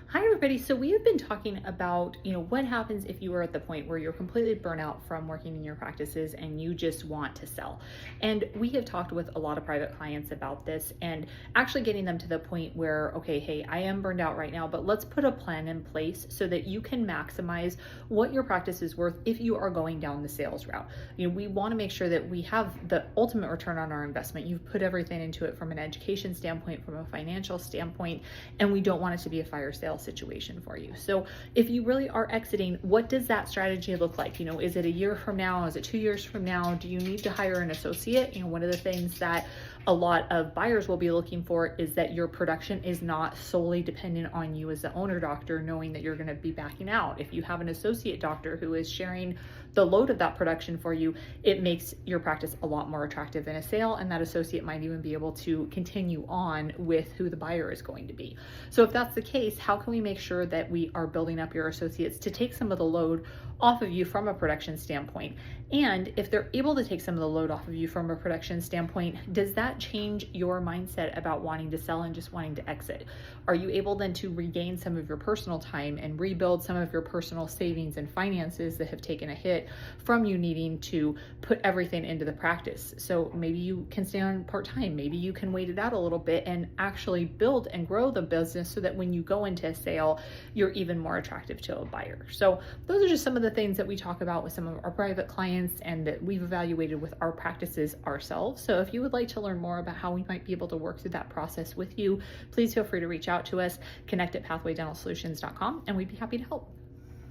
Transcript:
Hi everybody. So we have been talking about, what happens if you are at the point where you're completely burnt out from working in your practices and you just want to sell. And we have talked with a lot of private clients about this and actually getting them to the point where, okay, hey, I am burned out right now, but let's put a plan in place so that you can maximize what your practice is worth if you are going down the sales route. We want to make sure that we have the ultimate return on our investment. You've put everything into it from an education standpoint, from a financial standpoint, and we don't want it to be a fire sale situation for you. So if you really are exiting, what does that strategy look like? Is it a year from now? Is it 2 years from now? Do you need to hire an associate? One of the things that a lot of buyers will be looking for is that your production is not solely dependent on you as the owner doctor, knowing that you're going to be backing out. If you have an associate doctor who is sharing the load of that production for you, it makes your practice a lot more attractive in a sale, and that associate might even be able to continue on with who the buyer is going to be. So if that's the case, how can we make sure that we are building up your associates to take some of the load off of you from a production standpoint? And if they're able to take some of the load off of you from a production standpoint, does that change your mindset about wanting to sell and just wanting to exit? Are you able then to regain some of your personal time and rebuild some of your personal savings and finances that have taken a hit from you needing to put everything into the practice? So maybe you can stay on part-time, maybe you can wait it out a little bit and actually build and grow the business so that when you go into a sale, you're even more attractive to a buyer. So those are just some of the things that we talk about with some of our private clients and that we've evaluated with our practices ourselves. So if you would like to learn more about how we might be able to work through that process with you, please feel free to reach out to us, connect at pathwaydentalsolutions.com, and we'd be happy to help.